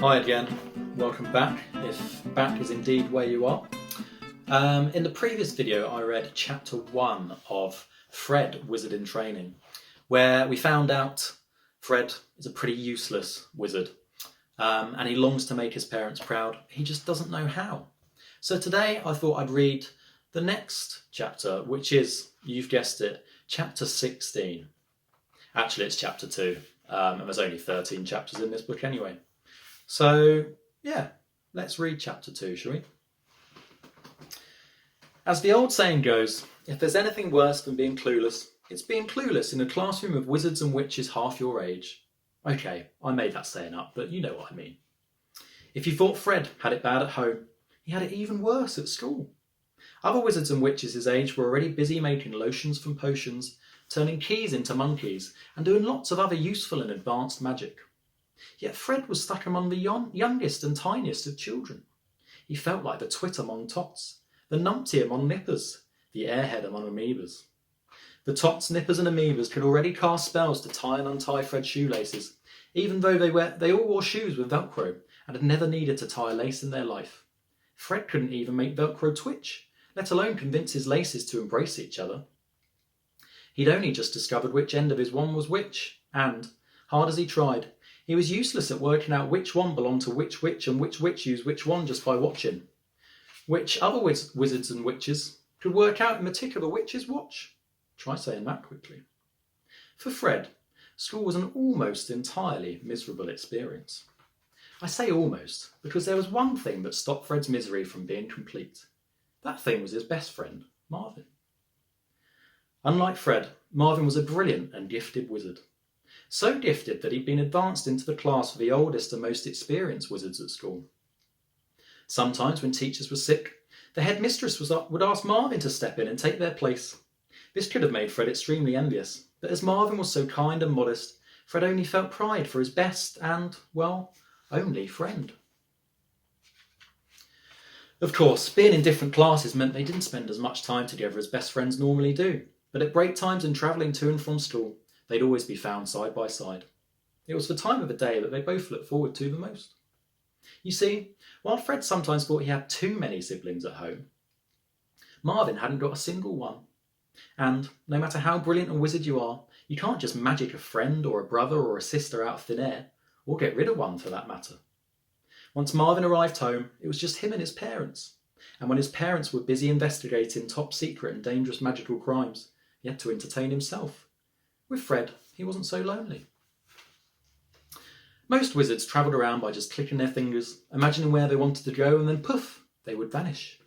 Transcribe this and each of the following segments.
Hi again, welcome back, if back is indeed where you are. In the previous video I read chapter 1 of Fred, Wizard in Training, where we found out Fred is a pretty useless wizard and he longs to make his parents proud, he just doesn't know how. So today I thought I'd read the next chapter, which is, you've guessed it, chapter 16. Actually it's chapter 2, and there's only 13 chapters in this book anyway. So, yeah, let's read chapter 2, shall we? As the old saying goes, if there's anything worse than being clueless, it's being clueless in a classroom of wizards and witches half your age. Okay, I made that saying up, but you know what I mean. If you thought Fred had it bad at home, he had it even worse at school. Other wizards and witches his age were already busy making lotions from potions, turning keys into monkeys, and doing lots of other useful and advanced magic. Yet Fred was stuck among the youngest and tiniest of children. He felt like the twit among tots, the numpty among nippers, the airhead among amoebas. The tots, nippers and amoebas could already cast spells to tie and untie Fred's shoelaces, even though they all wore shoes with Velcro and had never needed to tie a lace in their life. Fred couldn't even make Velcro twitch, let alone convince his laces to embrace each other. He'd only just discovered which end of his wand was which, and, hard as he tried, he was useless at working out which one belonged to which witch and which witch used which one just by watching. Which other wizards and witches could work out in particular witch's watch? Try saying that quickly. For Fred, school was an almost entirely miserable experience. I say almost because there was one thing that stopped Fred's misery from being complete. That thing was his best friend, Marvin. Unlike Fred, Marvin was a brilliant and gifted wizard. So gifted that he'd been advanced into the class for the oldest and most experienced wizards at school. Sometimes when teachers were sick, the headmistress would ask Marvin to step in and take their place. This could have made Fred extremely envious, but as Marvin was so kind and modest, Fred only felt pride for his best and, well, only friend. Of course, being in different classes meant they didn't spend as much time together as best friends normally do, but at break times and travelling to and from school, they'd always be found side by side. It was the time of the day that they both looked forward to the most. You see, while Fred sometimes thought he had too many siblings at home, Marvin hadn't got a single one. And no matter how brilliant a wizard you are, you can't just magic a friend or a brother or a sister out of thin air, or get rid of one for that matter. Once Marvin arrived home, it was just him and his parents. And when his parents were busy investigating top secret and dangerous magical crimes, he had to entertain himself. With Fred, he wasn't so lonely. Most wizards travelled around by just clicking their fingers, imagining where they wanted to go, and then poof, they would vanish.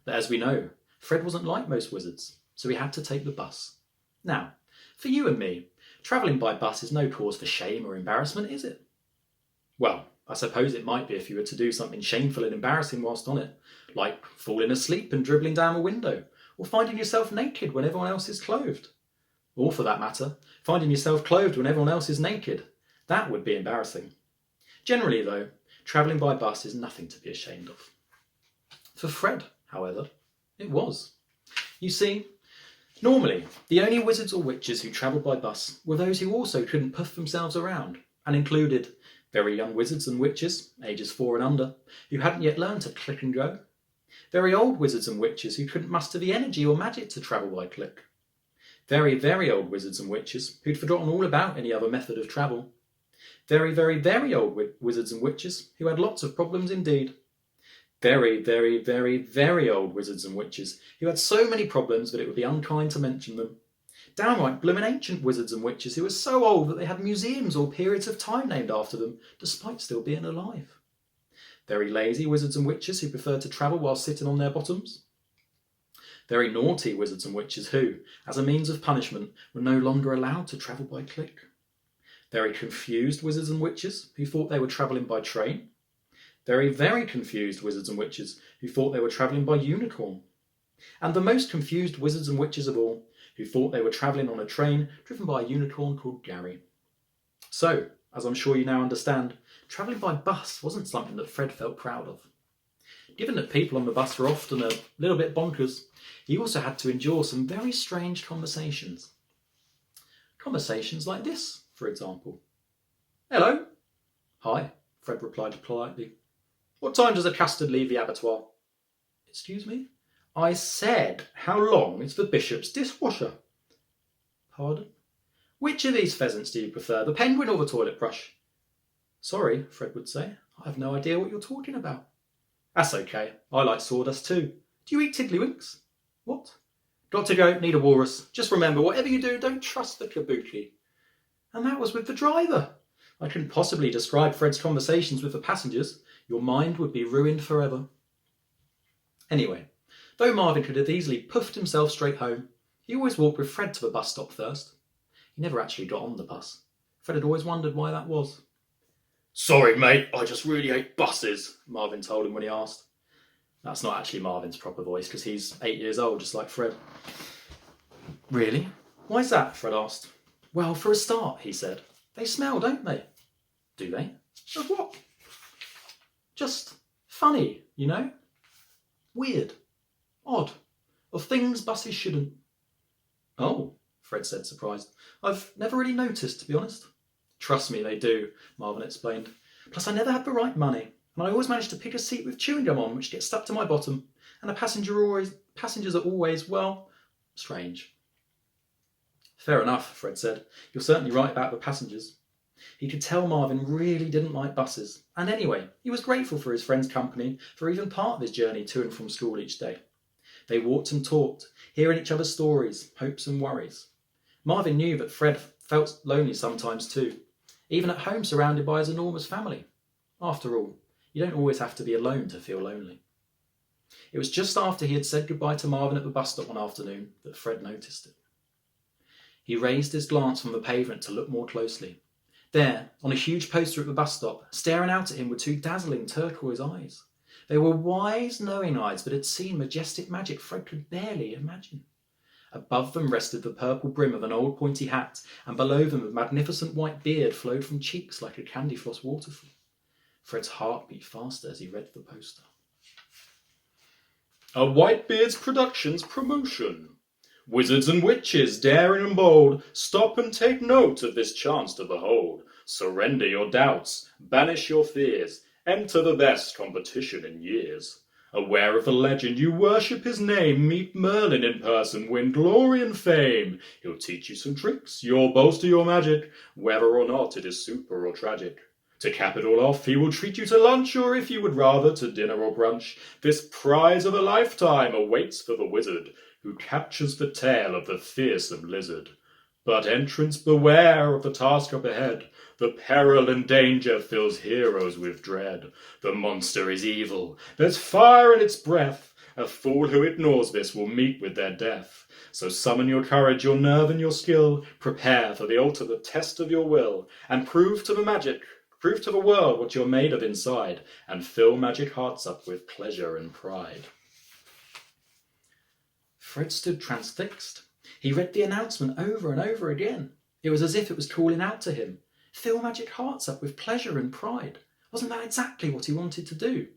But as we know, Fred wasn't like most wizards, so he had to take the bus. Now, for you and me, travelling by bus is no cause for shame or embarrassment, is it? Well, I suppose it might be if you were to do something shameful and embarrassing whilst on it, like falling asleep and dribbling down a window, or finding yourself naked when everyone else is clothed. Or for that matter, finding yourself clothed when everyone else is naked. That would be embarrassing. Generally though, travelling by bus is nothing to be ashamed of. For Fred, however, it was. You see, normally, the only wizards or witches who travelled by bus were those who also couldn't puff themselves around, and included very young wizards and witches, ages 4 and under, who hadn't yet learned to click and go. Very old wizards and witches who couldn't muster the energy or magic to travel by click. Very, very old wizards and witches who'd forgotten all about any other method of travel. Very, very, very old wizards and witches who had lots of problems indeed. Very, very, very, very old wizards and witches who had so many problems that it would be unkind to mention them. Downright bloomin' ancient wizards and witches who were so old that they had museums or periods of time named after them, despite still being alive. Very lazy wizards and witches who preferred to travel while sitting on their bottoms. Very naughty wizards and witches who, as a means of punishment, were no longer allowed to travel by click. Very confused wizards and witches who thought they were travelling by train. Very, very confused wizards and witches who thought they were travelling by unicorn. And the most confused wizards and witches of all, who thought they were travelling on a train driven by a unicorn called Gary. So, as I'm sure you now understand, travelling by bus wasn't something that Fred felt proud of. Given that people on the bus were often a little bit bonkers, he also had to endure some very strange conversations. Conversations like this, for example. Hello. Hi. Fred replied politely. What time does a custard leave the abattoir? Excuse me? I said, how long is the bishop's dishwasher? Pardon? Which of these pheasants do you prefer, the penguin or the toilet brush? Sorry, Fred would say. I have no idea what you're talking about. That's okay. I like sawdust too. Do you eat tiddlywinks? What? Got to go, need a walrus. Just remember, whatever you do, don't trust the kabuki. And that was with the driver. I couldn't possibly describe Fred's conversations with the passengers. Your mind would be ruined forever. Anyway, though Marvin could have easily puffed himself straight home, he always walked with Fred to the bus stop first. He never actually got on the bus. Fred had always wondered why that was. Sorry, mate, I just really hate buses, Marvin told him when he asked. That's not actually Marvin's proper voice, because he's 8 years old, just like Fred. Really? Why's that? Fred asked. Well, for a start, he said. They smell, don't they? Do they? Of what? Just funny, you know? Weird. Odd. Of things buses shouldn't. Oh, Fred said, surprised. I've never really noticed, to be honest. Trust me, they do, Marvin explained. Plus, I never had the right money, and I always managed to pick a seat with chewing gum on, which gets stuck to my bottom, and the passengers are always, well, strange. Fair enough, Fred said. You're certainly right about the passengers. He could tell Marvin really didn't like buses, and anyway, he was grateful for his friend's company for even part of his journey to and from school each day. They walked and talked, hearing each other's stories, hopes and worries. Marvin knew that Fred felt lonely sometimes too, even at home surrounded by his enormous family. After all, you don't always have to be alone to feel lonely. It was just after he had said goodbye to Marvin at the bus stop one afternoon that Fred noticed it. He raised his glance from the pavement to look more closely. There, on a huge poster at the bus stop, staring out at him were two dazzling turquoise eyes. They were wise, knowing eyes that had seen majestic magic Fred could barely imagine. Above them rested the purple brim of an old pointy hat, and below them a magnificent white beard flowed from cheeks like a candy floss waterfall. Fred's heart beat faster as he read the poster. A Whitebeard's Productions promotion. Wizards and witches, daring and bold, stop and take note of this chance to behold. Surrender your doubts, banish your fears, enter the best competition in years. Aware of the legend, you worship his name, meet Merlin in person, win glory and fame. He'll teach you some tricks, you'll bolster your magic, whether or not it is super or tragic. To cap it all off, he will treat you to lunch, or if you would rather, to dinner or brunch. This prize of a lifetime awaits for the wizard, who captures the tail of the fearsome lizard. But entrants beware of the task up ahead. The peril and danger fills heroes with dread. The monster is evil, there's fire in its breath. A fool who ignores this will meet with their death. So summon your courage, your nerve and your skill. Prepare for the ultimate test of your will, and prove to the world what you're made of inside, and fill magic hearts up with pleasure and pride. Fred stood transfixed. He read the announcement over and over again. It was as if it was calling out to him. Fill magic hearts up with pleasure and pride. Wasn't that exactly what he wanted to do?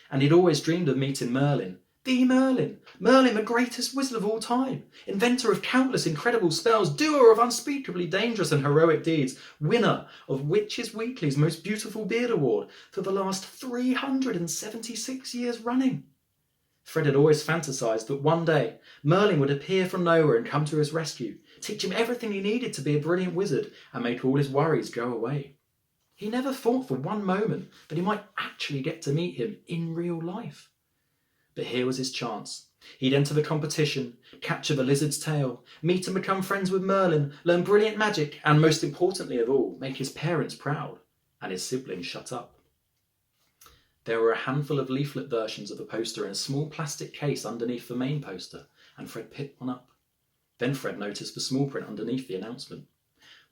And he'd always dreamed of meeting Merlin. The Merlin. Merlin, the greatest wizard of all time. Inventor of countless incredible spells. Doer of unspeakably dangerous and heroic deeds. Winner of Witches Weekly's Most Beautiful Beard Award for the last 376 years running. Fred had always fantasised that one day Merlin would appear from nowhere and come to his rescue, teach him everything he needed to be a brilliant wizard and make all his worries go away. He never thought for one moment that he might actually get to meet him in real life. But here was his chance. He'd enter the competition, capture the lizard's tail, meet and become friends with Merlin, learn brilliant magic, and most importantly of all, make his parents proud and his siblings shut up. There were a handful of leaflet versions of the poster in a small plastic case underneath the main poster, and Fred picked one up. Then Fred noticed the small print underneath the announcement.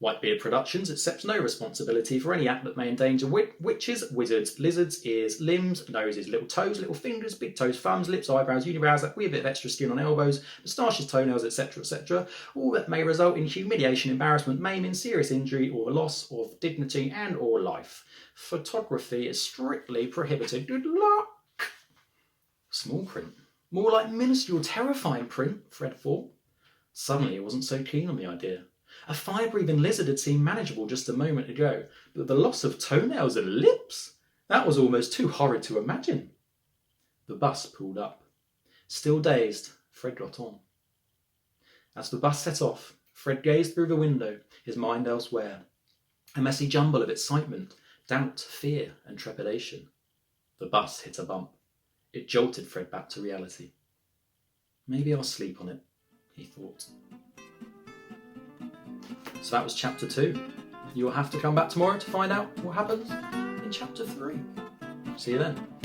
Whitebeard Productions accepts no responsibility for any act that may endanger witches, wizards, lizards, ears, limbs, noses, little toes, little fingers, big toes, thumbs, lips, eyebrows, unibrows, with a bit of extra skin on elbows, moustaches, toenails, etc., etc., all that may result in humiliation, embarrassment, maiming, serious injury, or the loss of dignity and or life. Photography is strictly prohibited. Good luck! Small print. More like minuscule, terrifying print, Fred thought. Suddenly he wasn't so keen on the idea. A fire-breathing lizard had seemed manageable just a moment ago, but the loss of toenails and lips? That was almost too horrid to imagine. The bus pulled up. Still dazed, Fred got on. As the bus set off, Fred gazed through the window, his mind elsewhere. A messy jumble of excitement, doubt, fear, and trepidation. The bus hit a bump. It jolted Fred back to reality. Maybe I'll sleep on it, he thought. So that was chapter 2. You will have to come back tomorrow to find out what happens in chapter 3. See you then.